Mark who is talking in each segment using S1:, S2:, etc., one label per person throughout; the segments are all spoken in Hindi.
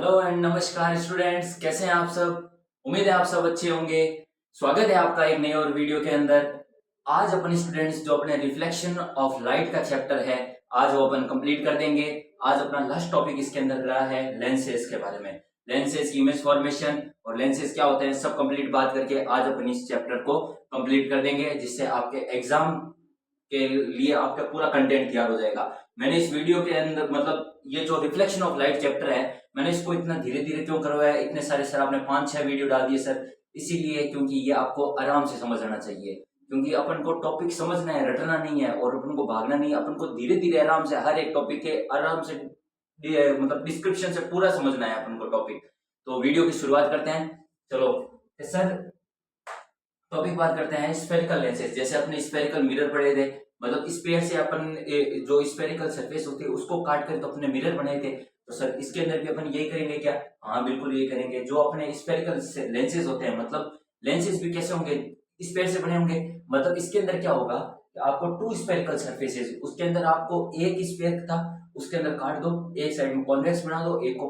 S1: हेलो एंड नमस्कार स्टूडेंट्स, कैसे हैं आप सब। उम्मीद है आप सब अच्छे होंगे। स्वागत है आपका एक नए और वीडियो के अंदर। आज अपन स्टूडेंट्स जो अपने रिफ्लेक्शन ऑफ लाइट का चैप्टर है, आज वो अपन कंप्लीट कर देंगे। आज अपना लास्ट टॉपिक इसके अंदर रहा है लेंसेज के बारे में। लेंसेज की इमेज फॉर्मेशन और लेंसेज क्या होते हैं सब कंप्लीट बात करके आज अपन इस चैप्टर को कंप्लीट कर देंगे, जिससे आपके एग्जाम के लिए आपका पूरा कंटेंट तैयार हो जाएगा। मैंने इस वीडियो के अंदर मतलब ये जो रिफ्लेक्शन ऑफ लाइट चैप्टर है, मैंने इसको इतना धीरे धीरे क्यों करवाया, इतने सारे सर आपने 5-6 वीडियो डाल दिए सर, इसीलिए क्योंकि ये आपको आराम से समझ आना चाहिए। क्योंकि अपन को टॉपिक समझना है, रटना नहीं है और अपन को भागना नहीं है। अपन को धीरे धीरे आराम से हर एक टॉपिक के आराम से मतलब डिस्क्रिप्शन से पूरा समझना है अपन को टॉपिक। तो वीडियो की शुरुआत करते हैं। चलो सर, टॉपिक बात करते हैं स्फेरिकल लेंसेज। जैसे अपने स्फेरिकल मिरर पढ़े थे, मतलब स्फेयर से अपन जो स्फेरिकल सरफेस होती है उसको काट कर तो अपने मिरर बनाए थे। तो सर इसके अंदर भी अपन यही करेंगे क्या? हाँ बिल्कुल यही करेंगे। जो अपने स्फेरिकल लेंसेज होते हैं, मतलब लेंसेज भी कैसे होंगे, स्फेयर से बने होंगे। मतलब इसके अंदर क्या होगा कि आपको टू स्फेरिकल सरफेसेस, उसके अंदर आपको एक स्फेयर था उसके अंदर काट दो, एक साइड में कॉन्वेक्स बना दो, एक को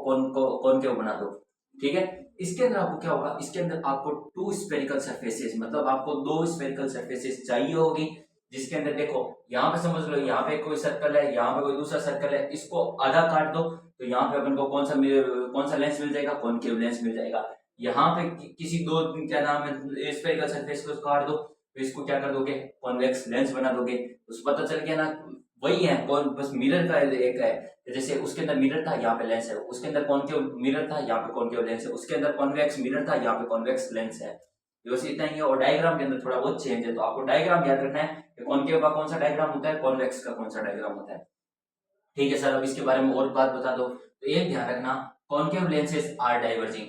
S1: कॉनकेव बना दो। ठीक है। इसके अंदर आपको क्या होगा, इसके अंदर आपको टू स्फेरिकल सरफेसेस, मतलब आपको दो स्फेरिकल सरफेसेस चाहिए होगी। जिसके अंदर देखो यहाँ पे समझ लो, यहाँ पे कोई सर्कल है, यहाँ पे कोई दूसरा सर्कल है, इसको आधा काट दो तो यहाँ पे अपन को कौन सा लेंस मिल जाएगा? कॉनकेव लेंस मिल जाएगा। यहाँ पे किसी दो क्या नाम है स्फेरिकल सरफेस को काट दो तो इसको क्या कर दोगे? कॉन्वेक्स लेंस बना दोगे। तो पता चल गया ना, वही है कौन, बस मिरर का एक है। जैसे उसके अंदर मिरर था, यहाँ पे लेंस है, उसके अंदर कॉनकेव मिरर था, यहाँ पे कॉनकेव लेंस है, उसके अंदर कॉन्वेक्स मिरर था, यहाँ पे कॉन्वेक्स लेंस है। बस इतना ही है। और डायग्राम के अंदर थोड़ा बहुत चेंज है, तो आपको डायग्राम याद रखना है कि कॉनकेव का कौन सा डायग्राम होता है, कॉन्वेक्स का कौन सा डायग्राम होता है। ठीक है सर, अब इसके बारे में और बात बता दो। तो एक ध्यान रखना, concave lenses are diverging.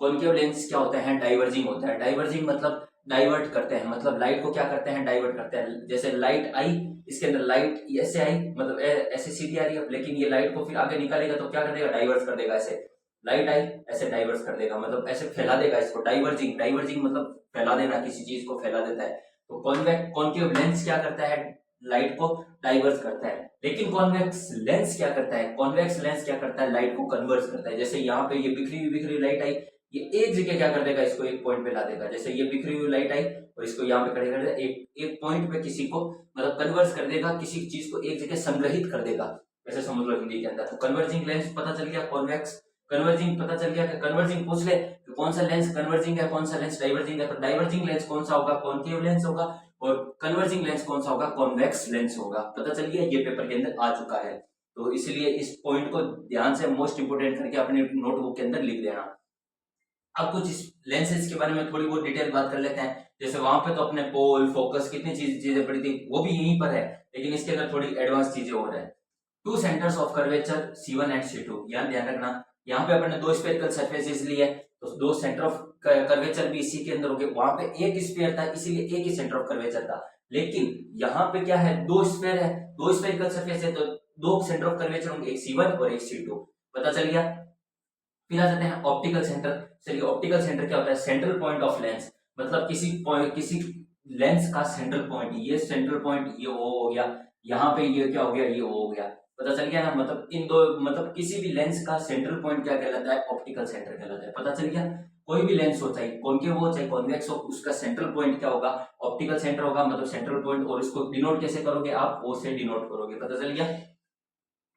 S1: Concave lens क्या होता है? डाइवर्जिंग होता है। डाइवर्जिंग मतलब डाइवर्ट करते हैं, मतलब लाइट को क्या करते हैं? डाइवर्ट करते हैं। जैसे लाइट आई, इसके अंदर लाइट ऐसे आई, मतलब ऐसे सीधी आ रही है, लेकिन ये लाइट को फिर आगे निकालेगा तो क्या कर देगा? डाइवर्स कर देगा। ऐसे लाइट आई, ऐसे डाइवर्स कर देगा, मतलब ऐसे फैला देगा इसको। डाइवर्जिंग, डाइवर्जिंग मतलब फैला देना, किसी चीज को फैला देता है। तो कॉनकेव लेंस क्या करता है? लाइट को डाइवर्स करता है। लेकिन कॉन्वेक्स लेंस क्या करता है? कॉन्वेक्स लेंस क्या करता है? लाइट को कन्वर्स करता है। जैसे यहाँ पे ये बिखरी लाइट आई, ये एक जगह क्या कर देगा? इसको एक पॉइंट पे ला देगा। जैसे ये बिखरी हुई लाइट आई और इसको यहाँ पे खड़े कर देगा, एक एक पॉइंट पे किसी को मतलब कन्वर्स कर देगा, किसी चीज को एक जगह संग्रहित कर देगा। ऐसे समझ लो हिंदी के अंदर। तो कन्वर्जिंग लेंस पता चल गया, कॉन्वेक्स कन्वर्जिंग पता चल गया। कन्वर्जिंग पूछ ले तो कौन सा लेंस कन्वर्जिंग है, कौन सा लेंस डाइवर्जिंग है, तो डाइवर्जिंग लेंस कौन सा होगा? कॉनकेव लेंस होगा। और कन्वर्जिंग लेंस कौन सा होगा? कॉन्वेक्स लेंस होगा। पता चल गया, ये पेपर के अंदर आ चुका है। तो इसलिए इस पॉइंट को ध्यान से मोस्ट इंपोर्टेंट करके अपने नोटबुक के अंदर लिख देना। अब कुछ लेंसेज के बारे में थोड़ी बहुत डिटेल बात कर लेते हैं। जैसे वहां पे तो अपने पोल फोकस कितनी चीजें पड़ी थी, वो भी यहीं पर है, लेकिन इसके अंदर थोड़ी एडवांस चीजें और है। Two centres of curvature C1 and C2, यहाँ ध्यान रखना। यहाँ पे अपने दो स्फेरिकल सरफेसेस लिए, तो दो सेंटर ऑफ कर्वेचर भी इसी के अंदर हो गए। वहां पे एक स्फीयर था, इसीलिए एक ही सेंटर ऑफ कर्वेचर था। लेकिन यहाँ पे क्या है? दो स्फीयर है, दो स्फेरिकल सरफेस है, तो दो सेंटर ऑफ कर्वेचर होंगे, एक C1 और एक C2। पता चल गया। फिर आ जाते हैं ऑप्टिकल सेंटर। चलिए, ऑप्टिकल सेंटर क्या होता है? सेंट्रल पॉइंट ऑफ लेंस, मतलब किसी लेंस का सेंट्रल पॉइंट। ये सेंट्रल पॉइंट ये O हो गया, यहाँ पे ये क्या हो गया? ये O हो गया। पता चल गया ना, मतलब इन दो, मतलब किसी भी लेंस का सेंट्रल पॉइंट क्या कहलाता है? ऑप्टिकल सेंटर कहलाता है। पता चल गया। कोई भी लेंस हो, चाहे कॉनकेव हो चाहे कॉन्वेक्स हो, उसका सेंट्रल पॉइंट क्या होगा? ऑप्टिकल सेंटर होगा, मतलब सेंट्रल पॉइंट। और इसको डिनोट कैसे करोगे आप? O से डिनोट करोगे। पता चल गया।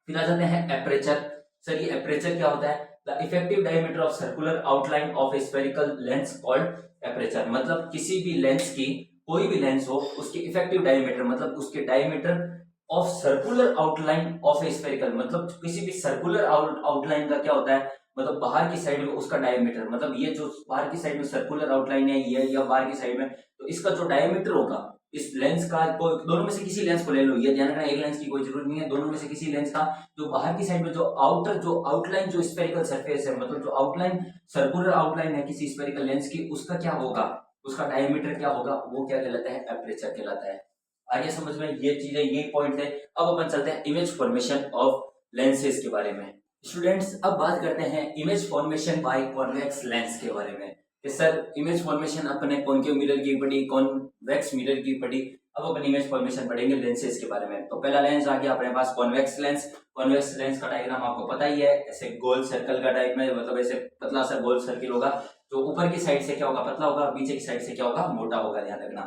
S1: फिर आ जाते हैं एपरेचर। सर ये एपरेचर क्या होता है? The effective diameter of circular outline of A spherical lens called aperture. मतलब किसी भी लेंस की, कोई भी लेंस हो, उसकी इफेक्टिव डायमीटर मतलब उसके diameter of circular outline of A spherical, मतलब किसी भी सर्कुलर आउटलाइन का क्या होता है? मतलब बाहर की साइड में उसका डायमीटर, मतलब ये जो बाहर की साइड में सर्कुलर आउटलाइन है ये, या बाहर की साइड में, तो इसका जो डायमीटर होगा इस लेंस का, दोनों में से किसी लेंस को ले लो, ये ध्यान रखना, एक लेंस की कोई जरूरत नहीं है, दोनों में से किसी लेंस का जो बाहर की साइड में जो आउटलाइन जो स्फेरिकल सरफेस है, मतलब जो आउटलाइन सर्कुलर आउटलाइन है किसी स्फेरिकल लेंस की, उसका क्या होगा? उसका डायमीटर क्या होगा? वो क्या कहलाता है? एपरेचर कहलाता है। आगे समझ में ये चीजें, ये पॉइंट है। अब अपन चलते हैं इमेज फॉर्मेशन ऑफ लेंसेज के बारे में। स्टूडेंट्स अब बात करते हैं image formation by convex lens के बारे में। कि सर इमेज फॉर्मेशन अपने कॉनकेव मिरर की पढ़ी, कॉन्वेक्स मिरर की पढ़ी, अब अपन इमेज फॉर्मेशन पढ़ेंगे लेंसेज के बारे में। तो पहला लेंस आ गया अपने पास कॉन्वेक्स लेंस। कॉन्वेक्स लेंस का डायग्राम आपको पता ही है, ऐसे गोल सर्कल का टाइप में, मतलब ऐसे पतला सा गोल सर्किल होगा, जो ऊपर की साइड से क्या होगा, पतला होगा, पीछे की साइड से क्या होगा, मोटा होगा, ध्यान रखना।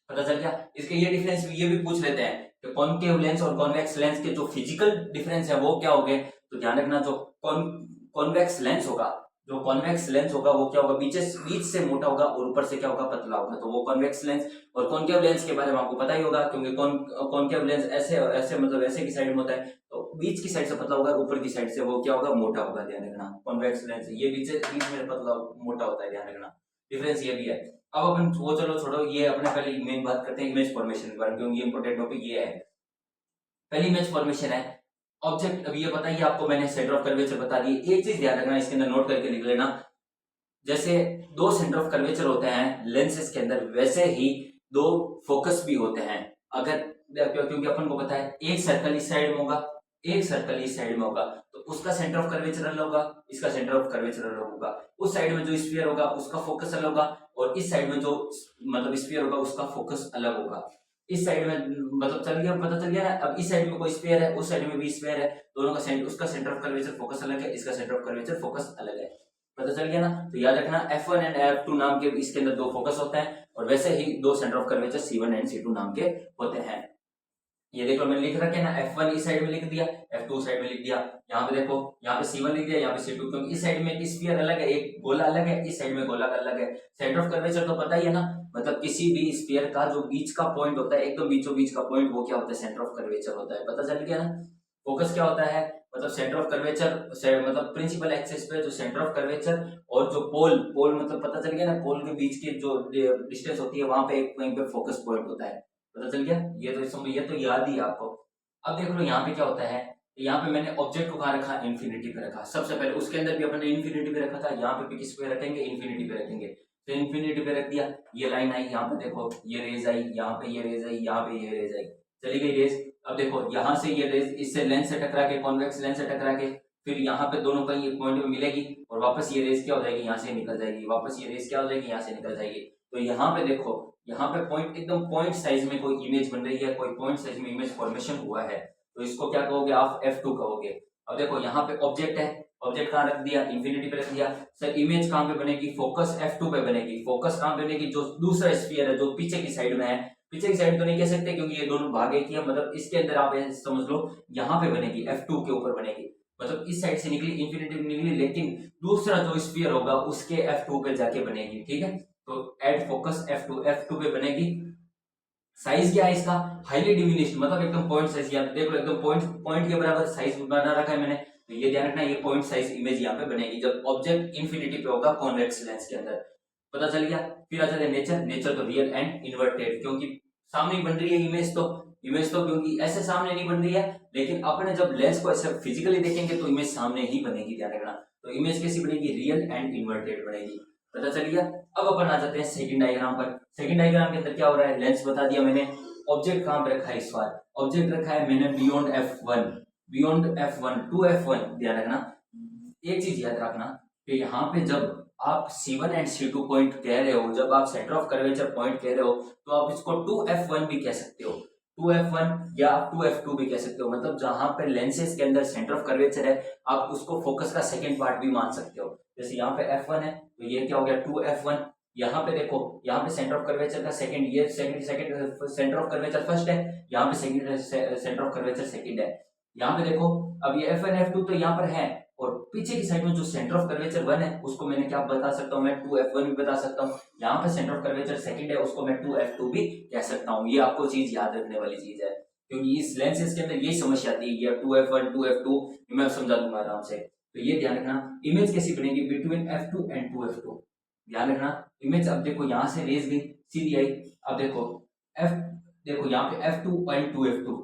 S1: पता चल गया। इसके ये डिफरेंस ये भी पूछ लेते हैं कि कॉनकेव लेंस और कॉन्वेक्स लेंस के जो फिजिकल डिफरेंस है वो क्या हो गए, तो ध्यान रखना, जो कॉन्वेक्स लेंस होगा, जो कॉन्वेक्स लेंस होगा वो क्या होगा, बीच से मोटा होगा और ऊपर से क्या होगा, पतला होगा, तो वो कॉन्वेक्स लेंस। और कॉनकेव लेंस के बारे में आपको पता ही होगा, क्योंकि कॉनकेव लेंस ऐसे ऐसे मतलब ऐसे की साइड में होता है, तो बीच की साइड से पतला होगा, ऊपर की साइड से वो क्या होगा, मोटा होगा, ध्यान रखना। कॉन्वेक्स लेंस ये बीच में पतला मोटा होता है, ध्यान रखना, डिफरेंस ये भी है। अब अपन वो चलो छोड़ो, ये अपने पहले मेन बात करते हैं इमेज फॉर्मेशन के बारे में, क्योंकि ये इंपॉर्टेंट टॉपिक ये है। पहली इमेज फॉर्मेशन है ऑब्जेक्ट। अब ये बताइए आपको, मैंने सेंटर ऑफ कर्वेचर बता दी, एक चीज ध्यान रखना, इसके अंदर नोट करके लिख लेना, जैसे दो सेंटर ऑफ कर्वेचर होते हैं लेंसेज के अंदर, वैसे ही दो फोकस भी होते हैं। अगर क्योंकि अपन को पता है एक सर्कल इस साइड में होगा, एक सर्कल इस साइड में होगा, तो उसका सेंटर ऑफ कर्वेचर अलग होगा, इसका सेंटर ऑफ कर्वेचर अलग होगा। उस साइड में जो स्फीयर होगा उसका फोकस अलग होगा, और इस साइड में जो मतलब स्फीयर होगा उसका फोकस अलग होगा। इस साइड में मतलब चल गया, पता चल गया ना। अब इस साइड में कोई स्फीयर है, उस साइड में भी स्फीयर है, दोनों का सेंटर, उसका सेंटर ऑफ कर्वेचर फोकस अलग है, इसका सेंटर ऑफ कर्वेचर फोकस अलग है। पता चल गया ना। तो याद रखना F1 एंड F2 नाम के इसके अंदर दो फोकस होते हैं, और वैसे ही दो centre of curvature C1 and C2 नाम के होते हैं। ये देखो मैंने लिख रखे ना, F1 इस साइड में लिख दिया, F2 साइड में लिख दिया। यहाँ पे देखो, यहाँ पे C1 लिख दिया, यहाँ पे C2, क्योंकि इस साइड में एक स्फीयर अलग है, एक गोला अलग है, इस साइड में गोला अलग है। सेंटर ऑफ कर्वेचर तो पता ही है ना, मतलब किसी भी स्फीयर का जो बीच का पॉइंट होता है, एकदम बीचों बीच का पॉइंट, वो क्या होता है, सेंटर ऑफ कर्वेचर होता है। पता चल गया ना। फोकस क्या होता है, मतलब सेंटर ऑफ कर्वेचर, मतलब प्रिंसिपल एक्सिस पे जो सेंटर ऑफ कर्वेचर और जो पोल पोल मतलब पता चल गया ना, पोल के बीच की जो डिस्टेंस होती है, वहां पे एक वहीं पे फोकस पॉइंट होता है। पता चल गया। ये तो याद ही है आपको। अब देख लो यहाँ पे क्या होता है, यहाँ पे मैंने ऑब्जेक्ट को कहाँ रखा, इन्फिनिटी पे रखा। सबसे पहले उसके अंदर भी अपने इन्फिनिटी पे रखा था, यहाँ पे भी किस पे रखेंगे, इन्फिनिटी पे रखेंगे। तो इन्फिनिटी पे रख दिया, ये लाइन आई, यहाँ पे देखो ये रेज आई, यहाँ पे ये रेज आई, यहाँ पे ये रेज आई, चली गई रेज। अब देखो यहाँ से ये रेज इससे लेंस से टकरा के, कॉन्वेक्स लेंस से टकरा के, फिर यहाँ पे दोनों कहीं एक पॉइंट में मिलेगी, और वापस ये रेज क्या हो जाएगी, यहाँ से निकल जाएगी, वापस ये रेज क्या हो जाएगी, यहाँ से निकल जाएगी। तो यहाँ पे देखो, यहाँ पे पॉइंट एकदम पॉइंट साइज में कोई इमेज बन रही है, कोई पॉइंट साइज में इमेज फॉर्मेशन हुआ है, तो इसको क्या कहोगे आप, F2 कहोगे। अब देखो यहाँ पे ऑब्जेक्ट है, ऑब्जेक्ट कहाँ रख दिया, इन्फिनिटी पे रख दिया। सर इमेज कहाँ पे बनेगी, फोकस F2 पे बनेगी। फोकस कहाँ पे बनेगी, जो दूसरा स्फीयर है जो पीछे की साइड में है, पीछे की साइड तो नहीं कह सकते क्योंकि ये दोनों भाग एक ही है, मतलब इसके अंदर आप समझ लो यहाँ पे बनेगी, F2 के ऊपर बनेगी, मतलब इस साइड से निकली, इन्फिनिटी में निकली, लेकिन दूसरा जो स्फीयर होगा उसके F2 पे जाके बनेगी, ठीक है। तो एड फोकस F2 पे बनेगी। साइज क्या है इसका, हाईली डिमिनिश्ड, मतलब एकदम पॉइंट साइज, यहाँ देख लो एकदम पॉइंट के बराबर साइज बना रखा है मैंने। तो ये ध्यान रखना, ये पॉइंट साइज इमेज यहाँ पे बनेगी जब ऑब्जेक्ट इन्फिनिटी पे होगा कॉन्वेक्स लेंस के अंदर। पता चल गया। फिर आ जाते हैं नेचर तो रियल एंड इन्वर्टेड, क्योंकि सामने बन रही है इमेज तो क्योंकि ऐसे सामने नहीं बन रही है, लेकिन अपने जब लेंस को ऐसे फिजिकली देखेंगे तो इमेज सामने ही बनेगी, ध्यान रखना। तो इमेज कैसी बनेगी, रियल एंड इन्वर्टेड बनेगी। पता चल गया। अब अपन आ जाते हैं सेकंड डायग्राम पर। सेकंड डायग्राम के अंदर क्या हो रहा है, लेंस बता दिया मैंने, ऑब्जेक्ट कहां पे रखा है, इस बार ऑब्जेक्ट रखा है मैंने बियॉन्ड F1 टू F1। ध्यान रखना, एक चीज याद रखना कि यहाँ पे जब आप C1 एंड C2 पॉइंट कह रहे हो, जब आप सेंटर ऑफ कर्वेचर पॉइंट कह रहे हो, तो आप इसको 2F1 भी कह सकते हो, 2F1 या 2F2 भी कह सकते हो, मतलब जहां पे लेंसेज के अंदर सेंटर ऑफ कर्वेचर है, आप उसको फोकस का सेकंड पार्ट भी मान सकते हो। जैसे यहाँ पे F1 है, तो ये क्या हो गया, 2F1। यहाँ पे देखो, यहाँ पे सेंटर ऑफ कर्वेचर का सेकंड, ये second centre of curvature first है, यहाँ पे second centre of curvature second है। यहाँ पे देखो, अब ये F1 F2 तो यहाँ पर है, और पीछे की साइड में जो सेंटर ऑफ कर्वेचर 1 है उसको मैंने क्या बता सकता हूँ, मैं 2F1 भी बता सकता हूँ। यहाँ पे सेंटर ऑफ कर्वेचर सेकंड है, उसको मैं 2F2 भी कह सकता हूँ। ये आपको चीज याद रखने वाली चीज है, क्योंकि इस लेंसेज के अंदर यही समस्या आती है, ये 2F1 2F2 मैं समझा दूंगा आराम से। तो ये ध्यान रखना, इमेज कैसी बनेगी बिटवीन F2 एंड 2F2, ध्यान रखना। इमेज अब देखो यहाँ से रेज गई, सीधी आई। अब देखो यहाँ पे F2 एंड 2F2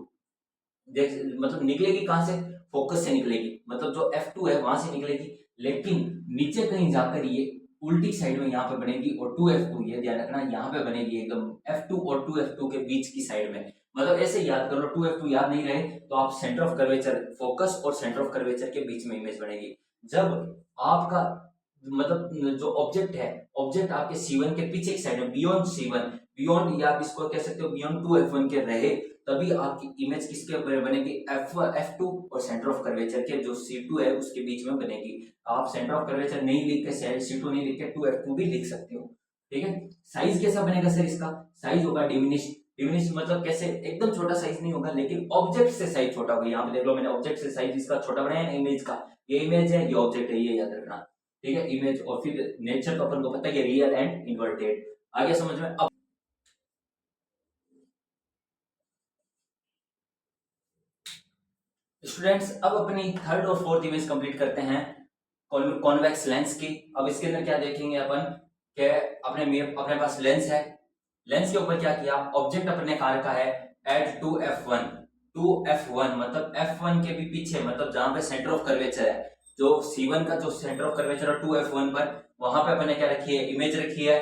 S1: देख, मतलब निकलेगी कहां से, फोकस से निकलेगी, मतलब जो F2 है वहां से निकलेगी, लेकिन नीचे कहीं जाकर ये उल्टी साइड में यहाँ पे बनेगी, और 2F2 ये ध्यान रखना यहाँ पे बनेगी एकदम F2 और 2F2 के बीच की साइड में। मतलब ऐसे याद कर लो, 2F2 याद नहीं रहे तो आप सेंटर ऑफ कर्वेचर, फोकस और सेंटर ऑफ कर्वेचर के बीच में इमेज बनेगी। जब आपका मतलब जो ऑब्जेक्ट आपके C1 के पीछे की साइड में, बियॉन्ड C1, बियॉन्ड, या आप इसको कह सकते हो बियॉन्ड 2F1 के रहे, तभी आपकी इमेज किसके ऊपर बनेगी, F2 और सेंटर ऑफ कर्वेचर के जो C2 है उसके बीच में बनेगी। आप सेंटर ऑफ कर्वेचर नहीं लिख के C2 नहीं लिख के 2F2 भी लिख सकते हो, ठीक है। साइज कैसा बनेगा सर इसका, साइज होगा डिमिनिश। डिमिनिश मतलब कैसे, एकदम छोटा साइज नहीं होगा लेकिन ऑब्जेक्ट से साइज छोटा होगा। यहाँ पे देख लो मैंने ऑब्जेक्ट से साइज इसका छोटा बनाया है, इमेज का, ये इमेज है, ये ऑब्जेक्ट है, ये याद रखना, ठीक है। इमेज और फिर नेचर का अपन को पता है रियल एंड इन्वर्टेड। आगे समझ में। अब स्टूडेंट्स अब अपनी थर्ड और फोर्थ इमेज कंप्लीट करते हैं कॉन्वेक्स लेंस की। अब इसके अंदर क्या देखेंगे अपन कि अपने पास लेंस है, लेंस के ऊपर क्या किया, ऑब्जेक्ट अपने कार का है एट 2F1। 2F1 मतलब F1 के भी पीछे, मतलब जहां पे सेंटर ऑफ कर्वेचर है, जो C1 का जो सेंटर ऑफ कर्वेचर है 2F1 पर, वहां पे अपने क्या रखी है, इमेज रखी है।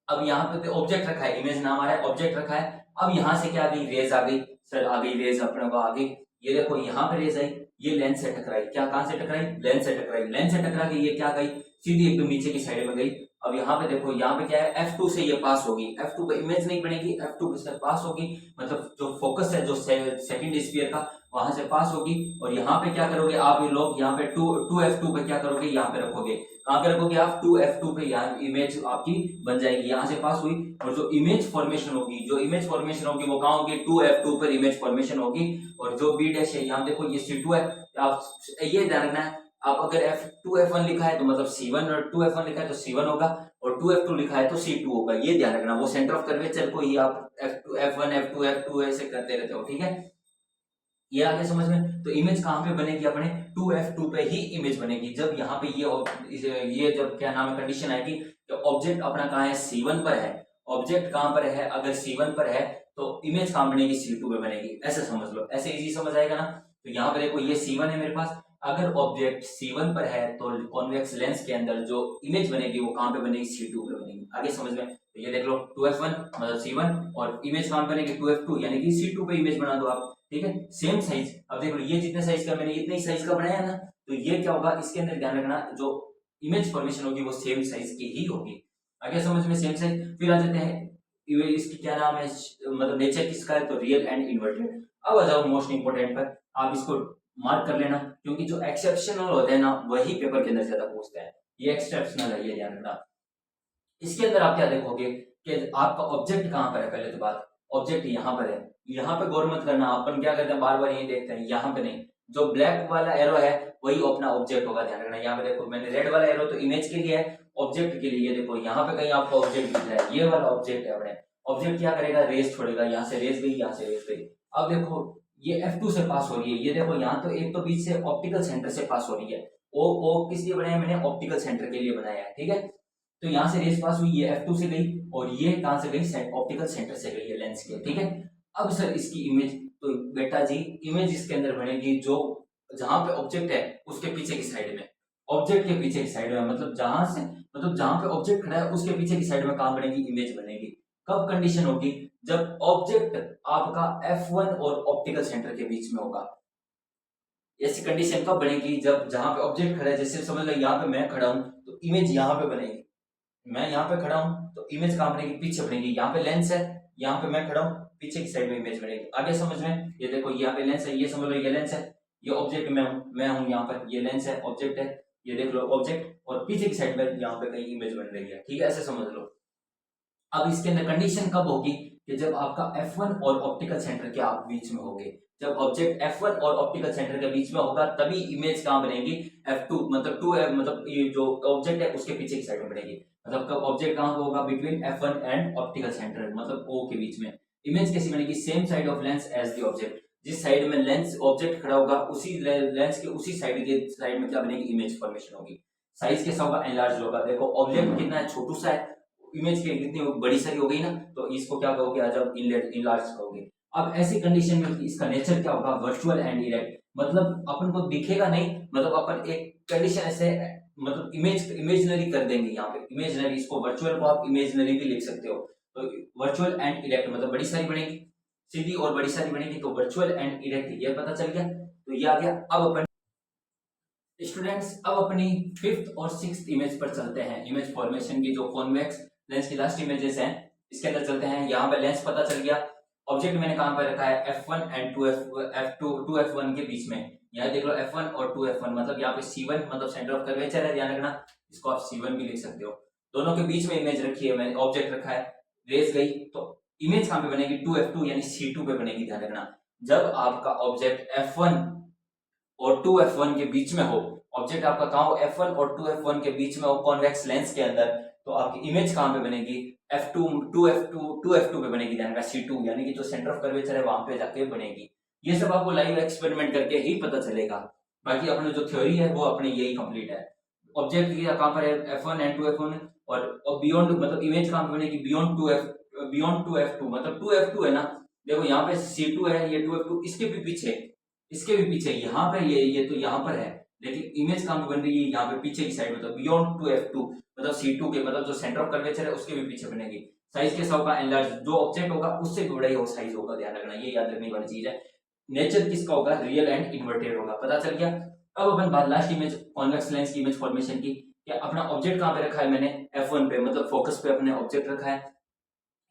S1: अब यहाँ पे ऑब्जेक्ट रखा है, इमेज नाम आ रहा है, ऑब्जेक्ट रखा है। अब यहाँ से क्या आ गई, रेज आ गई सर, आ गई रेज अपने को आ गई। ये देखो यहाँ पे रेज आई, ये लेंस से टकराई, क्या कहां से टकराई, लेंस से टकराई। लेंस से टकरा के ये क्या गई, सीधी एकदम नीचे की साइड में गई। अब यहाँ पे देखो, यहाँ पे क्या है, F2 से ये पास होगी, F2 पे इमेज नहीं बनेगी, F2 से पास होगी, मतलब जो फोकस है जो सेकंड स्फीयर का, वहां से पास होगी। और यहाँ पे क्या करोगे आप ये लोग, यहाँ पे 2F2 पे क्या करोगे, यहाँ पे रखोगे, कहां पे रखोगे आप, 2F2 पे, यहाँ इमेज आपकी बन जाएगी, यहाँ से पास हुई। और जो इमेज फॉर्मेशन होगी, वो कहां होगी, 2F2 पर इमेज फॉर्मेशन होगी। और जो बी डैश है, यहाँ देखो ये C2 है, आप ये ध्यान रखना है, आप अगर F2F1 लिखा है तो मतलब C1, और 2F1 लिखा है तो C1 होगा, और 2F2 लिखा है तो C2 होगा, ये ध्यान रखना। वो सेंटर ऑफ कर्वेचर को ही आप F1 F2 F2 ऐसे करते रहते हो, ठीक है। ये आगे समझ में। तो इमेज कहां पे बनेगी, अपने 2F2 पे ही इमेज बनेगी। जब यहाँ पे ये जब क्या नाम है, कंडीशन आएगी कि ऑब्जेक्ट अपना कहाँ है, C1 पर है, ऑब्जेक्ट कहां पर है, अगर C1 पर है तो इमेज कहां बनेगी, C2 पे बनेगी, ऐसे समझ लो, ऐसे इजी समझ आएगा ना। तो यहाँ पे देखो ये C1 है मेरे पास, अगर ऑब्जेक्ट C1 पर है तो कॉन्वेक्स लेंस के अंदर जो इमेज बनेगी वो कहां पे बनेगी, C2 पे बनेगी। आगे समझ में। तो ये देख लो 2F1 मतलब C1, और इमेज कहां बनेगी 2F2, यानी कि C2 पे इमेज बना दो आप, ठीक है। सेम साइज, अब देख लो ये जितने साइज का मैंने इतने ही साइज का बनाया ना, तो ये क्या होगा, इसके अंदर ध्यान रखना, जो इमेज फॉर्मेशन होगी वो सेम साइज की ही होगी। आगे समझ में, सेम साइज। फिर आ जाते हैं इसकी क्या नाम है, मतलब नेचर किसका है, तो रियल एंड इन्वर्टेड। अब आ जाओ मोस्ट इंपोर्टेंट पर, आप इसको मार्क कर लेना, क्योंकि जो एक्सेप्शनल होते हैं ना वही पेपर के अंदर ज्यादा पूछते हैं, ये एक्सेप्शनल है, ये ध्यान रखना। इसके अंदर आप क्या देखोगे कि आपका ऑब्जेक्ट कहां पर है, पहले तो बात, ऑब्जेक्ट यहाँ पर है, यहाँ पे गौर मत करना, अपन क्या करते हैं बार बार यही देखते हैं, यहाँ पे नहीं, जो ब्लैक वाला एरो है वही अपना ऑब्जेक्ट होगा, ध्यान रखना। यहाँ पे देखो मैंने रेड वाला एरो तो इमेज के लिए है, ऑब्जेक्ट के लिए ये देखो यहाँ पे कहीं आपका ऑब्जेक्ट दिख रहा है, ये वाला ऑब्जेक्ट है अपने। ऑब्जेक्ट क्या करेगा, रेस छोड़ेगा, यहाँ से रेस गई, यहाँ से रेस गई। अब देखो ये F2 से पास हो रही है, ये देखो यहाँ तो एक तो बीच से ऑप्टिकल सेंटर से पास हो रही है, ओ किस लिए बनाया मैंने, ऑप्टिकल सेंटर के लिए बनाया है, ठीक है। तो यहाँ से रेस पास हुई, ये F2 से गई, और ये कहां से गई, ऑप्टिकल सेंटर से गई है, लेंस के, ठीक है। अब सर इसकी इमेज, तो बेटा जी इमेज इसके अंदर बनेगी जो जहां पे ऑब्जेक्ट है उसके पीछे की साइड में, ऑब्जेक्ट के पीछे की साइड में, मतलब जहां पे ऑब्जेक्ट खड़ा है उसके पीछे की साइड में कहां बनेगी, इमेज बनेगी। कब कंडीशन होगी, जब ऑब्जेक्ट आपका F1 और ऑप्टिकल सेंटर के बीच में होगा। ऐसी कंडीशन कब बनेगी, जब जहां पे ऑब्जेक्ट खड़ा है, जैसे समझ लो यहाँ पे मैं खड़ा हूं तो इमेज यहाँ पे बनेगी, मैं यहाँ पे खड़ा हूं तो इमेज कहां बनेगी, पीछे बनेगी। यहाँ पे लेंस है, यहाँ पे मैं खड़ा हूं, पीछे की साइड में इमेज बनेगी। आगे समझ में, ये देखो यहाँ पे लेंस है, ये समझ लो ये लेंस है, ये ऑब्जेक्ट मैं हूं यहाँ पर, ये लेंस है, ऑब्जेक्ट है, ये देख लो ऑब्जेक्ट, और पीछे की साइड में यहाँ पे कहीं इमेज बन रही है, ठीक है, ऐसे समझ लो। अब इसके अंदर कंडीशन कब होगी, कि जब आपका F1 और ऑप्टिकल सेंटर के आप बीच में होगे, जब ऑब्जेक्ट F1 और ऑप्टिकल सेंटर के बीच में होगा तभी इमेज कहां बनेगी, F2 मतलब 2 मतलब ये जो ऑब्जेक्ट है उसके पीछे की साइड में बनेगी। मतलब कब ऑब्जेक्ट कहां पे होगा, between F1 and optical centre, मतलब O के बीच में। इमेज कैसी बनेगी, same side of lens as the object, जिस साइड में लेंस ऑब्जेक्ट खड़ा होगा उसी लेंस के उसी साइड में क्या बनेगी, इमेज फॉर्मेशन होगी। साइज कैसा होगा, एनलार्ज होगा। देखो ऑब्जेक्ट कितना है, छोटू सा है, इमेज की कितनी बड़ी सारी हो गई ना, तो इसको क्या कहोगे, आज आप इनलार्ज कहोगे। अब ऐसी कंडीशन में इसका नेचर क्या होगा, वर्चुअल एंड इरेक्ट, मतलब अपन को दिखेगा नहीं, मतलब अपन एक कंडीशन ऐसे मतलब इमेजनरी कर देंगे, यहाँ पे इमेजनरी, इसको वर्चुअल को आप इमेजनरी भी लिख सकते हो। तो वर्चुअल एंड इरेक्ट मतलब बड़ी सारी बनेगी, सीधी और बड़ी सारी बनेगी, तो वर्चुअल एंड इरेक्ट ये पता चल गया, तो ये आ गया। अब अपन स्टूडेंट्स अब अपनी फिफ्थ और सिक्स्थ इमेज पर चलते हैं, इमेज फॉर्मेशन की जो कॉन्वेक्स लेंस की लास्ट इमेजेस हैं इसके अंदर चलते हैं। यहाँ पे लेंस पता चल गया, ऑब्जेक्ट मैंने कहां पर रखा है F1 एंड 2F1 के बीच में। यहाँ देख लो F1 और 2F1 मतलब यहाँ पे C1 मतलब सेंटर ऑफ कर्वेचर है, ध्यान रखना, इसको आप C1 भी लिख सकते हो। दोनों के बीच में इमेज रखी है, मैंने ऑब्जेक्ट रखा है, रेस गई तो इमेज कहां पे बनेगी 2F2 यानी C2 पे बनेगी, ध्यान रखना। जब आपका ऑब्जेक्ट F1 और 2F1 के बीच में हो, ऑब्जेक्ट आपका कहां हो F1 और 2F1 के बीच में हो कॉन्वेक्स लेंस के अंदर, तो आपकी इमेज कहां पे बनेगी F2 2F2 पे बनेगी, ध्यान रखना C2 यानी कि जो सेंटर ऑफ कर्वेचर है वहां पे जाके बनेगी। ये सब आपको लाइव एक्सपेरिमेंट करके ही पता चलेगा, बाकी अपने जो थ्योरी है वो अपने यही कंप्लीट है। ऑब्जेक्ट कहां पर है F1 एंड 2F1 और बियॉन्ड मतलब इमेज कहां पे बनेगी बियॉन्ड 2F2 मतलब 2F2 है ना, देखो यहाँ पे C2 है, ये 2F2 इसके भी पीछे यहाँ पे ये तो यहाँ पर है, लेकिन इमेज कहां पे बन रही है यहाँ पे पीछे की साइड, मतलब बियॉन्ड 2F2 मतलब C2 के मतलब जो सेंटर ऑफ कर्वेचर है उसके भी पीछे बनेगी। साइज कैसा होगा एनलार्ज, जो ऑब्जेक्ट होगा उससे भी बड़ा ही साइज होगा, ध्यान रखना, ये याद रखने वाली चीज है। नेचर किसका होगा रियल एंड इन्वर्टेड होगा, पता चल गया। अब अपन बात लास्ट इमेज कॉन्वेक्स लेंस की इमेज फॉर्मेशन की। क्या अपना ऑब्जेक्ट कहां पे रखा है मैंने F1 पे मतलब फोकस पे अपने ऑब्जेक्ट रखा है,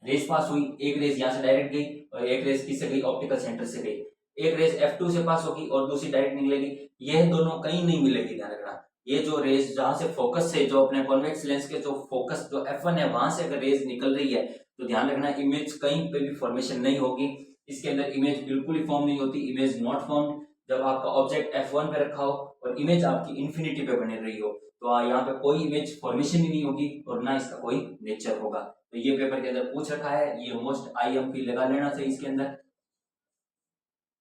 S1: रेस पास हुई, एक रेस यहाँ से डायरेक्ट गई और एक रेस किससे गई ऑप्टिकल सेंटर से गई, एक रेस F2 से पास होगी और दूसरी डायरेक्ट निकलेगी, यह दोनों कहीं नहीं मिलेगी, ध्यान रखना। ये जो रेस जहां से फोकस से जो अपने कॉन्वेक्स लेंस के जो फोकस जो F1 है वहां से अगर रेस निकल रही है तो ध्यान रखना इमेज कहीं पे भी फॉर्मेशन नहीं होगी, इसके अंदर इमेज बिल्कुल ही फॉर्म नहीं होती, इमेज नॉट फॉर्म। जब आपका ऑब्जेक्ट F1 पे रखा हो और इमेज आपकी इन्फिनिटी पे बनी रही हो तो यहाँ पे कोई इमेज फॉर्मेशन ही नहीं होगी और ना इसका कोई नेचर होगा। तो ये पेपर के अंदर पूछ रखा है, ये मोस्ट IMP लगा लेना चाहिए इसके अंदर।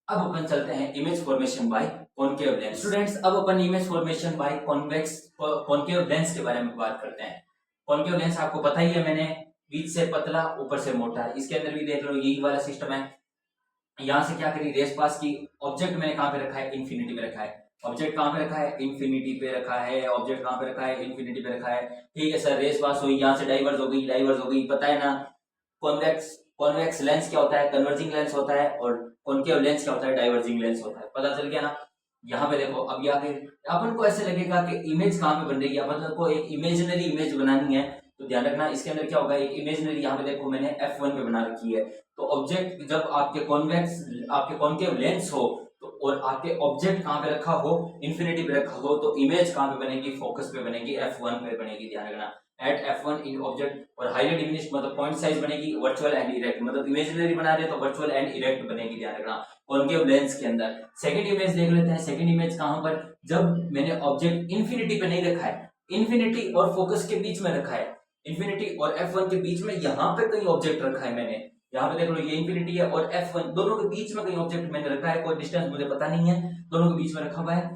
S1: अब अपन चलते हैं image formation by concave lens. Students अब अपन image formation by concave lens के बारे में बात करते हैं। कॉनकेव लेंस आपको पता ही है, मैंने बीच से पतला ऊपर से मोटा, इसके अंदर भी देख लो यही वाला सिस्टम है। यहां से क्या करी रेस पास की, ऑब्जेक्ट मैंने कहां पे रखा है इन्फिनिटी पे रखा है, ऑब्जेक्ट कहां पे रखा है इन्फिनिटी पे रखा है, ऑब्जेक्ट कहां पे रखा है इन्फिनिटी पे रखा है। ठीक है सर, रेस पास हुई, यहाँ से डाइवर्स हो गई, पता है ना। कॉन्वेक्स कॉन्वेक्स लेंस क्या होता है कन्वर्जिंग लेंस होता है और कॉनकेव लेंस क्या होता है डाइवर्जिंग लेंस होता है, पता चल गया ना। यहाँ पे देखो अब यहाँ पे अपन को ऐसे लगेगा कि इमेज कहां पे बन रही है, अपन को एक इमेजिनरी इमेज बनानी है, तो ध्यान रखना इसके अंदर क्या होगा एक इमेजिनरी, यहाँ पे देखो मैंने F1 पे बना रखी है, तो ऑब्जेक्ट जब आपके कॉनकेव लेंस हो तो और आपके ऑब्जेक्ट कहां पे रखा हो इन्फिनिटी पे रखा हो तो इमेज कहां पे बनेगी फोकस पे बनेगी F1 पे बनेगी, ध्यान रखना। एट F1 इन ऑब्जेक्ट और हाईली डिमिनिश्ड मतलब पॉइंट साइज बनेगी वर्चुअल एंड इरेक्ट, मतलब इमेजिनरी बना रहे तो वर्चुअल एंड इरेक्ट बनेगी, ध्यान रखना कॉनकेव लेंस के अंदर। सेकंड इमेज देख लेते हैं, सेकंड इमेज कहां पर, जब मैंने ऑब्जेक्ट इन्फिनिटी पे नहीं रखा है, इन्फिनिटी और फोकस के बीच में रखा है, इन्फिनिटी और F1 के बीच में यहाँ पे कहीं ऑब्जेक्ट रखा है मैंने, यहाँ पे देख लो ये इन्फिनिटी है और F1 दोनों के बीच में कहीं ऑब्जेक्ट मैंने रखा है, कोई डिस्टेंस मुझे पता नहीं है, दोनों के बीच में रखा हुआ है।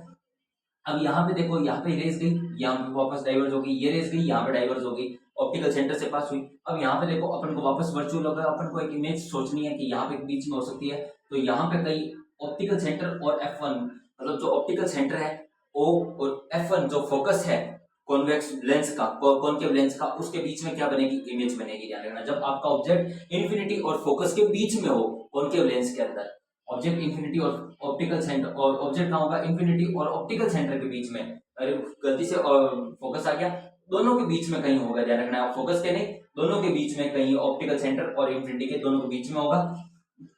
S1: अब यहाँ पे देखो यहाँ पे रेस गई, यहाँ पे वापस डाइवर्स होगी, ये रेस गई यहाँ पे डाइवर्स होगी, ऑप्टिकल सेंटर से पास हुई। अब यहाँ पे देखो अपन को वापस वर्चुअल होगा, अपन को एक इमेज सोचनी है कि यहाँ पे बीच में हो सकती है, तो यहाँ पे कहीं ऑप्टिकल सेंटर और F1 मतलब जो ऑप्टिकल सेंटर है O और F1 जो फोकस है कॉन्वेक्स लेंस का कॉनकेव लेंस का उसके बीच में क्या बनेगी इमेज बनेगी, ध्यान रखना। जब आपका ऑब्जेक्ट इन्फिनिटी और फोकस के बीच में हो कॉनकेव लेंस के अंदर, ऑब्जेक्ट इन्फिनिटी और ऑप्टिकल सेंटर और ऑब्जेक्ट कहां होगा इन्फिनिटी और ऑप्टिकल सेंटर के बीच में, अरे गलती से फोकस आ गया, दोनों के बीच में कहीं होगा, ध्यान रखना फोकस के नहीं दोनों के बीच में कहीं ऑप्टिकल सेंटर और इन्फिनिटी के दोनों के बीच में होगा।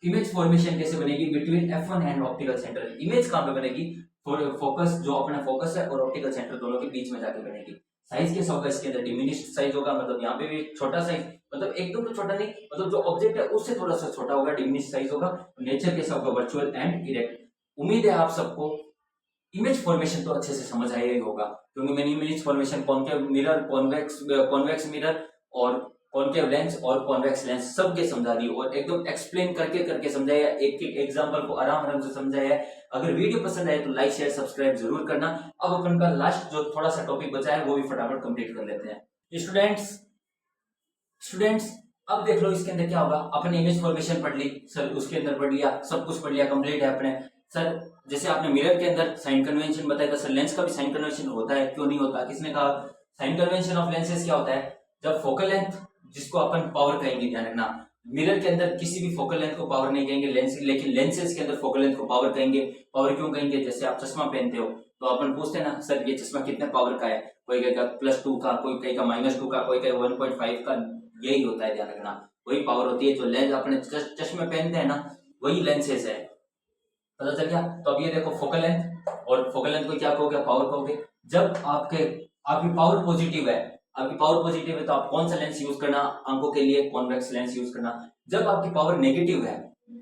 S1: इमेज फॉर्मेशन कैसे बनेगी between F1 and optical centre, image कहां पे बनेगी फोकस जो अपना फोकस है और ऑप्टिकल सेंटर दोनों के बीच में जाके बनेगी। साइज कैसा होगा इसके अंदर डिमिनिश्ड साइज होगा, मतलब यहाँ पे भी छोटा साइज, मतलब एकदम तो छोटा नहीं, मतलब जो ऑब्जेक्ट है उससे थोड़ा सा छोटा होगा, डिमिनिश्ड साइज होगा। नेचर कैसा होगा वर्चुअल एंड इरेक्ट। उम्मीद है आप सबको इमेज फॉर्मेशन तो अच्छे से समझ आया ही होगा, क्योंकि मैंने image formation concave mirror convex mirror और कॉनकेव लेंस और कॉन्वेक्स लेंस सबके समझा दी और एकदम एक्सप्लेन करके समझाया, एक एक एग्जांपल को आराम से समझाया। अगर वीडियो पसंद आए तो लाइक शेयर सब्सक्राइब जरूर करना। अब अपन का लास्ट जो थोड़ा सा टॉपिक बचा है वो भी फटाफट कंप्लीट कर लेते हैं। स्टूडेंट्स अब देख लो इसके अंदर क्या होगा, अपने इमेज फॉर्मेशन पढ़ ली सर, उसके अंदर पढ़ लिया, सब कुछ पढ़ लिया, कंप्लीट है अपने सर। जैसे आपने मिरर के अंदर साइन कन्वेंशन बताया था सर, लेंस का भी साइन कन्वेंशन होता है, क्यों नहीं होता, किसने कहा। साइन कन्वेंशन ऑफ लेंसेज क्या होता है, जब फोकल लेंथ जिसको अपन पावर कहेंगे, ध्यान रखना मिरर के अंदर किसी भी फोकल लेंथ को पावर नहीं कहेंगे लेंस, लेकिन लेंसेज के अंदर फोकल लेंथ को पावर कहेंगे। पावर क्यों कहेंगे, जैसे आप चश्मा पहनते हो तो अपन पूछते हैं ना सर ये चश्मा कितने पावर का है, कोई कहेगा +2 का, कोई कहेगा -2 का, कोई कहेगा 1.5 का, यही होता है, ध्यान रखना। वही पावर होती है। जो लेंस अपने चश्मे पहनते हैं ना, वही लेंसेज है। पता चल गया। तो अब ये देखो फोकल लेंथ, और फोकल लेंथ को क्या कहोगे, पावर कहोगे। जब आपकी पावर पॉजिटिव है, आपकी पावर पॉजिटिव है तो आप कौन सा लेंस यूज करना आंखों के लिए, कॉन्वेक्स लेंस यूज करना। जब आपकी पावर नेगेटिव है,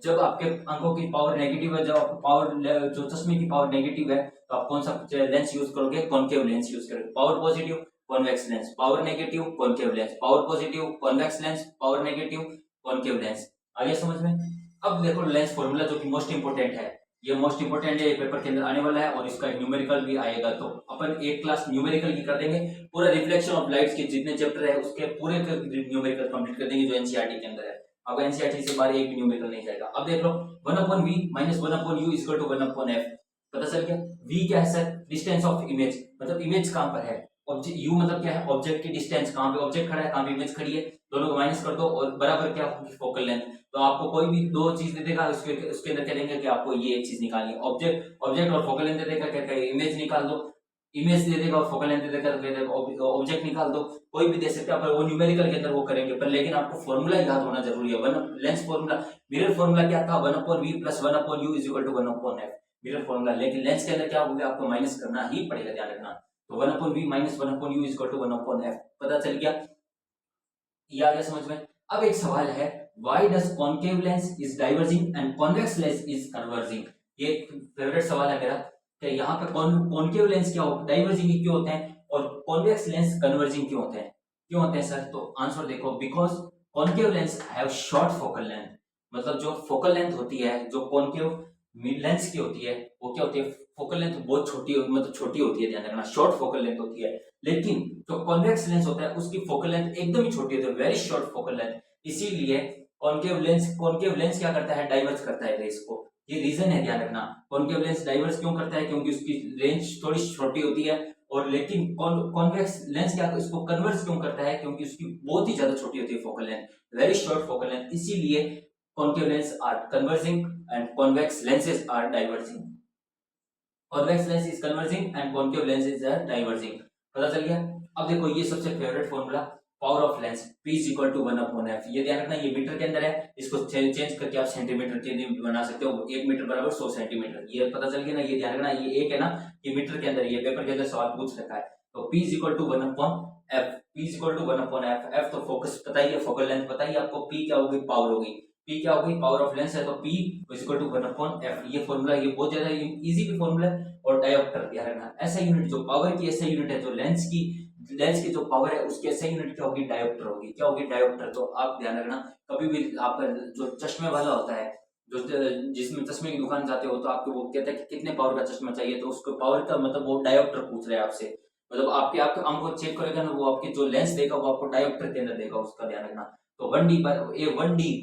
S1: जब आपके आंखों की पावर नेगेटिव है, जब आपकी पावर जो चश्मे की पावर नेगेटिव है, तो आप कौन सा लेंस यूज करोगे, कॉन्केव लेंस यूज करोगे। Power positive convex lens, power negative concave lens, power positive convex lens, power negative concave lens. आगे समझ में। अब देखो लेंस फॉर्मूला जो कि मोस्ट इंपोर्टेंट है, ये मोस्ट इंपोर्टेंट है, ये पेपर के अंदर आने वाला है और इसका न्यूमेरिकल भी आएगा। तो अपन एक क्लास न्यूमेरिकल की कर देंगे, पूरा रिफ्लेक्शन ऑफ लाइट्स के जितने चैप्टर है उसके पूरे न्यूमेरिकल कंप्लीट कर देंगे जो एनसीईआरटी के अंदर है। अब एनसीईआरटी से बाहर एक भी न्यूमेरिकल नहीं जाएगा। अब देख लो 1/v minus 1/u equal to 1/f। पता चल गया। v क्या है सर, डिस्टेंस ऑफ इमेज, मतलब इमेज कहां पर है, u मतलब क्या है, ऑब्जेक्ट की डिस्टेंस, कहां पे ऑब्जेक्ट खड़ा है, कहां पे इमेज खड़ी है, दोनों को माइनस कर दो और बराबर क्या होगी, फोकल लेंथ। तो आपको कोई भी दो चीज दे देगा, उसके अंदर क्या देंगे कि आपको ये एक चीज निकालनी है, ऑब्जेक्ट और फोकल लेंथ दे देगा, क्या कहेगा इमेज निकाल दो, इमेज दे देगा और फोकल लेंथ दे देगा तो कह देगा ऑब्जेक्ट निकाल दो। कोई भी दे सकते हैं, पर वो न्यूमेरिकल के अंदर वो करेंगे, पर लेकिन आपको फॉर्मूला याद होना जरूरी है। One lens formula, mirror formula क्या था, 1/v plus 1/u is equal to 1/f, mirror formula. लेकिन लेंस के अंदर क्या होगा, आपको माइनस करना ही पड़ेगा, ध्यान रखना। तो 1/v minus 1/u is equal to 1/f। पता चल गया, ये आ गया समझ में। अब एक सवाल है, why does concave lens is diverging and convex lens is converging। ये फेवरेट सवाल है मेरा कि यहाँ पे कॉनकेव लेंस क्या होता है, डाइवर्जिंग क्यों होते हैं, और कॉन्वेक्स लेंस कन्वर्जिंग क्यों होते हैं सर। तो आंसर देखो, because concave lens have short focal length, मतलब जो फोकल लेंथ होती है, जो कॉनकेव लेंस की होती है, वो क्या होती है, फोकल लेंथ बहुत छोटी, मतलब छोटी होती है, ध्यान रखना, शॉर्ट फोकल लेंथ होती है। लेकिन जो कॉन्वेक्स लेंस होता है उसकी फोकल लेंथ एकदम ही छोटी होती है, वेरी शॉर्ट फोकल लेंथ। इसीलिए कॉन्केव लेंस क्या करता है, डाइवर्ज करता है रेस को। ये रीजन है, ध्यान रखना। कॉन्केव लेंस डाइवर्ज क्यों करता है, क्योंकि उसकी रेंज थोड़ी छोटी होती है। और लेकिन कॉन्वेक्स लेंस क्या इसको कन्वर्ज क्यों करता है, क्योंकि उसकी बहुत ही ज्यादा छोटी होती है focal length, very short focal length. इसीलिए concave lens are converging and convex lenses are diverging. Convex lens is converging and concave lenses are diverging. पता चल गया। अब देखो ये सबसे favourite formula, power of lens P is equal to 1/f। ये ध्यान रखना, ये मीटर के अंदर है, इसको चेंज करके आप सेंटीमीटर के लिए बना सकते हो। 1 मीटर बराबर 100 सेंटीमीटर। ये पता चल गया ना, ये ध्यान रखना, ये एक है ना, ये मीटर के अंदर, ये पेपर के अंदर सवाल पूछ रखा है। तो P is equal to 1/f, P is equal to 1/f। f तो फोकस पता ही है, फोकल लेंथ पता ही है आपको। P क्या होगी, पावर होगी। P क्या होगी, पावर ऑफ लेंस है, तो P is equal to 1/f। ये फॉर्मूला, ये बहुत ज्यादा इजी भी फॉर्मूला है। और डायोप्टर, ध्यान रखना, ऐसा यूनिट जो पावर की ऐसा यूनिट है, जो लेंस की जो पावर है उसकी ऐसा यूनिट क्या होगी, डायोप्टर होगी। क्या होगी, डायोप्टर। तो आप ध्यान रखना, कभी भी आपका जो चश्मे वाला होता है, जो जिसमें चश्मे की दुकान जाते हो, तो आपको वो कहता है कि कितने पावर का चश्मा चाहिए, तो उसको पावर का मतलब वो डायोप्टर पूछ रहे हैं आपसे, मतलब आपके आंखों को चेक करेगा ना, वो आपके जो लेंस देगा वो आपको डायोप्टर के अंदर देगा, उसका ध्यान रखना। तो 1D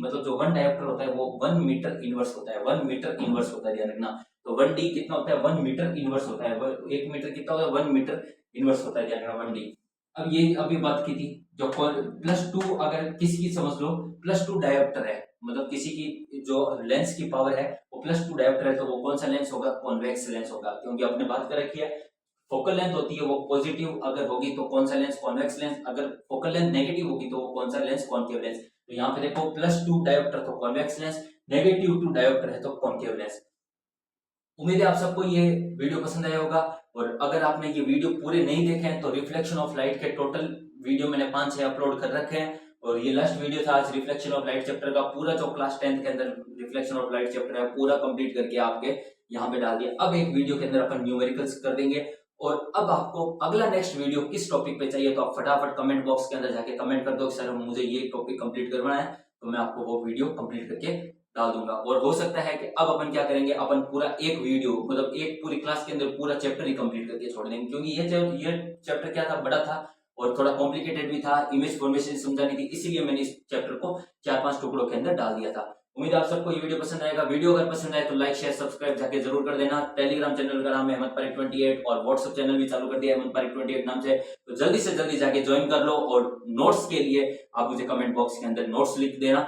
S1: मतलब जो 1 डायोप्टर होता है वो 1 मीटर इनवर्स होता है, 1 मीटर इनवर्स होता है, ध्यान रखना। तो 1D कितना होता है, 1 मीटर इनवर्स होता है। 1 मीटर कितना होता है, 1 मीटर इनवर्स होता है, ध्यान रखना, 1D। अब ये अभी बात की थी, जो +2 अगर किसी की समझ लो +2 डायोप्टर है, मतलब किसी की जो लेंस की पावर है वो +2 डायोप्टर है, तो वो कौन सा लेंस होगा, कॉन्वेक्स लेंस होगा। क्योंकि आपने बात कर रखी है, फोकल लेंथ होती है वो पॉजिटिव अगर होगी तो कौन सा लेंस, कॉन्वेक्स लेंस। अगर फोकल लेंथ नेगेटिव होगी तो वो कौन सा लेंस, कॉन्केव लेंस। तो यहाँ पे देखो +2 डायोप्टर तो कॉन्वेक्स लेंस, -2 डायोप्टर है तो कॉन्केव लेंस। उम्मीद है आप सबको ये वीडियो पसंद आया होगा। और अगर आपने ये वीडियो पूरे नहीं देखे हैं तो रिफ्लेक्शन ऑफ लाइट के टोटल वीडियो मैंने 5-6 अपलोड कर रखे हैं, और ये लास्ट वीडियो था आज रिफ्लेक्शन ऑफ लाइट चैप्टर का। पूरा जो क्लास 10th के अंदर रिफ्लेक्शन ऑफ लाइट चैप्टर है पूरा कंप्लीट करके आपके यहाँ पे डाल दिया। अब एक वीडियो के अंदर अपन न्यूमेरिकल्स कर देंगे। और अब आपको अगला नेक्स्ट वीडियो किस टॉपिक पे चाहिए, तो आप फटाफट कमेंट बॉक्स के अंदर जाके कमेंट कर दो, सर मुझे ये टॉपिक कंप्लीट करवाना है, तो मैं आपको वो वीडियो कंप्लीट करके डाल दूंगा। और हो सकता है कि अब अपन क्या करेंगे, अपन पूरा एक वीडियो, मतलब एक पूरी क्लास के अंदर पूरा चैप्टर ही कंप्लीट करके छोड़ देंगे, क्योंकि ये चैप्टर क्या था, बड़ा था और थोड़ा कॉम्प्लिकेटेड भी था, इमेज फॉर्मेशन समझानी थी, इसीलिए मैंने इस चैप्टर को 4-5 टुकड़ों के अंदर डाल दिया था। उम्मीद है आप सबको ये वीडियो पसंद आएगा। वीडियो अगर पसंद आए तो लाइक शेयर सब्सक्राइब जाके जरूर कर देना। टेलीग्राम चैनल का नाम है अहमद पारिक 28 और व्हाट्सएप चैनल भी चालू कर दिया है अहमद पारिक 28 नाम से, तो जल्दी से जल्दी जाके ज्वाइन कर लो। और नोट्स के लिए आप मुझे कमेंट बॉक्स के अंदर नोट्स लिख देना।